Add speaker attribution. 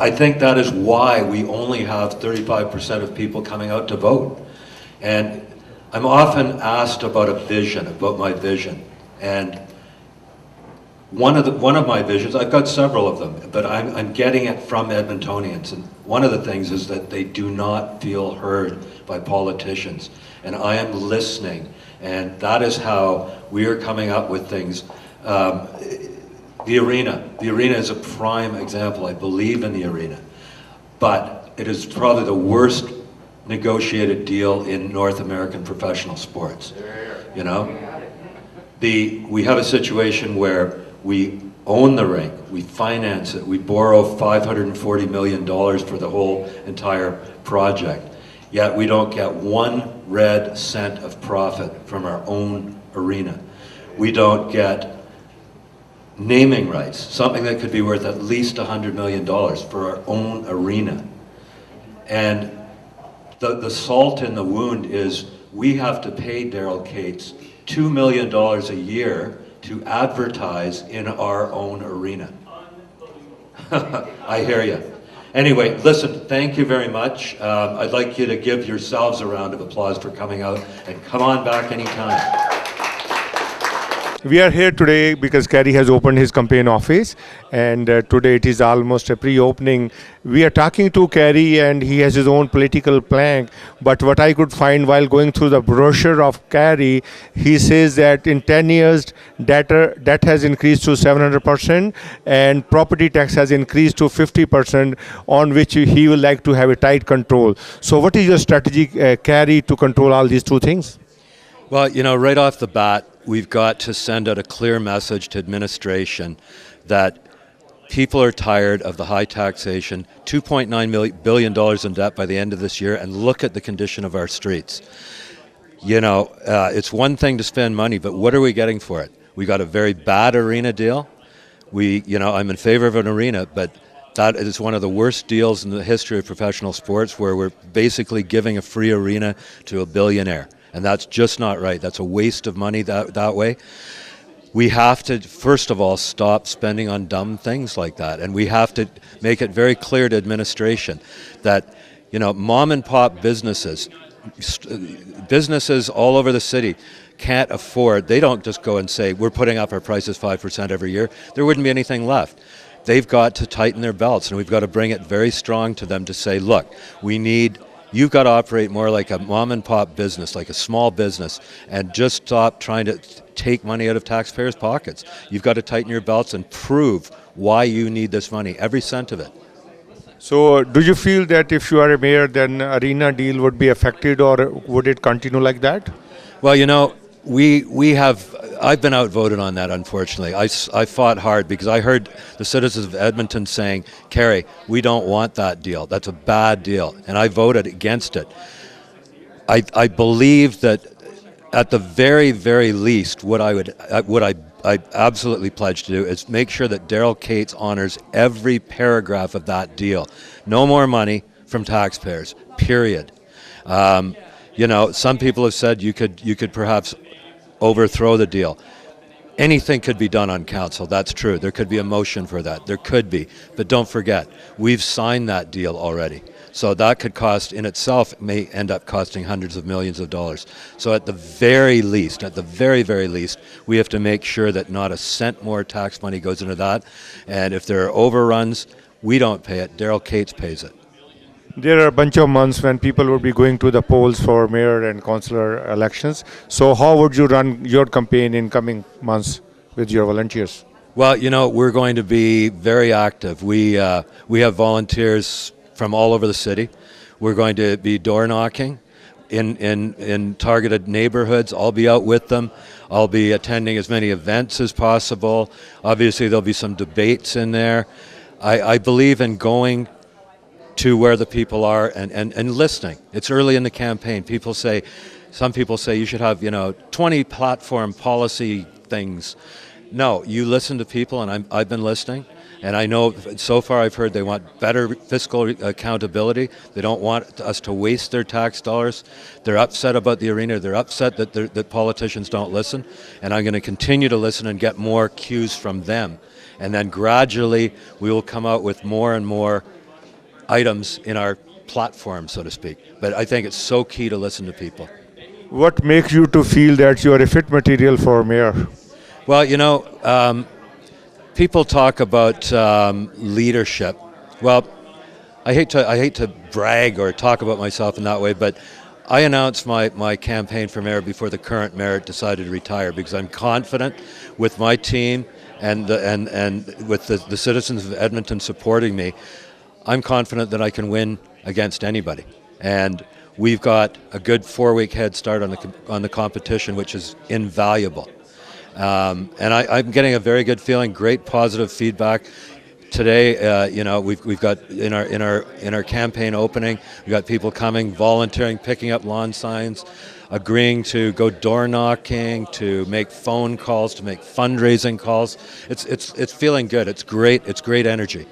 Speaker 1: I think that is why we only have 35% of people coming out to vote. And I'm often asked about a vision, about my vision. And one of my visions, I've got several of them, but I'm getting it from Edmontonians. And one of the things is that they do not feel heard by politicians. And I am listening. And that is how we are coming up with things. The arena is a prime example. I believe in the arena. But it is probably the worst negotiated deal in North American professional sports. You know? We have a situation where we own the rink, we finance it, we borrow $540 million for the whole entire project, yet we don't get 1 red cent of profit from our own arena. We don't get naming rights, something that could be worth at least $100 million for our own arena. And the salt in the wound is we have to pay Daryl Cates $2 million a year to advertise in our own arena. I hear you. Anyway, listen, thank you very much. I'd like you to give yourselves a round of applause for coming out, and come on back anytime.
Speaker 2: We are here today because Kerry has opened his campaign office, and today it is almost a pre-opening. We are talking to Kerry, and he has his own political plank, but what I could find while going through the brochure of Kerry, he says that in 10 years debt has increased to 700% and property tax has increased to 50%, on which he would like to have a tight control. So what is your strategy, Kerry, to control all these two things?
Speaker 1: Well, you know, right off the bat, we've got to send out a clear message to administration that people are tired of the high taxation, $2.9 billion in debt by the end of this year, and look at the condition of our streets. You know, it's one thing to spend money, but what are we getting for it? We got a very bad arena deal. I'm in favor of an arena, but that is one of the worst deals in the history of professional sports, where we're basically giving a free arena to a billionaire. And that's just not right. That's a waste of money that way. We have to, first of all, stop spending on dumb things like that. And we have to make it very clear to administration that, you know, mom and pop businesses all over the city can't afford, they don't just go and say, we're putting up our prices 5% every year. There wouldn't be anything left. They've got to tighten their belts, and we've got to bring it very strong to them to say, look, you've got to operate more like a mom and pop business, like a small business, and just stop trying to take money out of taxpayers' pockets. You've got to tighten your belts and prove why you need this money, every cent of it.
Speaker 2: So do you feel that if you are a mayor, then arena deal would be affected, or would it continue like that?
Speaker 1: Well, you know, I've been outvoted on that, unfortunately. I fought hard because I heard the citizens of Edmonton saying, Kerry, we don't want that deal. That's a bad deal. And I voted against it. I believe that at the very, very least, what I absolutely pledge to do is make sure that Daryl Cates honors every paragraph of that deal. No more money from taxpayers, period. You know, some people have said you could perhaps overthrow the deal. Anything could be done on council, that's true. There could be a motion for that, there could be. But don't forget, we've signed that deal already. So that could cost, in itself, may end up costing hundreds of millions of dollars. So at the very very least, we have to make sure that not a cent more tax money goes into that. And if there are overruns, we don't pay it, Daryl Cates pays it.
Speaker 2: There are a bunch of months when people will be going to the polls for mayor and councillor elections. So how would you run your campaign in coming months with your volunteers?
Speaker 1: Well, you know, we're going to be very active. We have volunteers from all over the city. We're going to be door knocking in targeted neighborhoods. I'll be out with them. I'll be attending as many events as possible. Obviously, there'll be some debates in there. I believe in going to where the people are and listening. It's early in the campaign. Some people say you should have, 20 platform policy things. No, you listen to people, and I've been listening, and I know so far I've heard they want better fiscal accountability. They don't want us to waste their tax dollars. They're upset about the arena. They're upset that politicians don't listen, and I'm going to continue to listen and get more cues from them. And then gradually we will come out with more and more items in our platform, so to speak. But I think it's so key to listen to people.
Speaker 2: What makes you to feel that you are a fit material for mayor?
Speaker 1: Well, people talk about leadership. Well, I hate to brag or talk about myself in that way, but I announced my campaign for mayor before the current mayor decided to retire because I'm confident with my team and with the citizens of Edmonton supporting me. I'm confident that I can win against anybody, and we've got a good 4-week head start on the competition, which is invaluable. And I'm getting a very good feeling, great positive feedback. Today, we've got in our campaign opening, we've got people coming, volunteering, picking up lawn signs, agreeing to go door knocking, to make phone calls, to make fundraising calls. It's feeling good. It's great. It's great energy.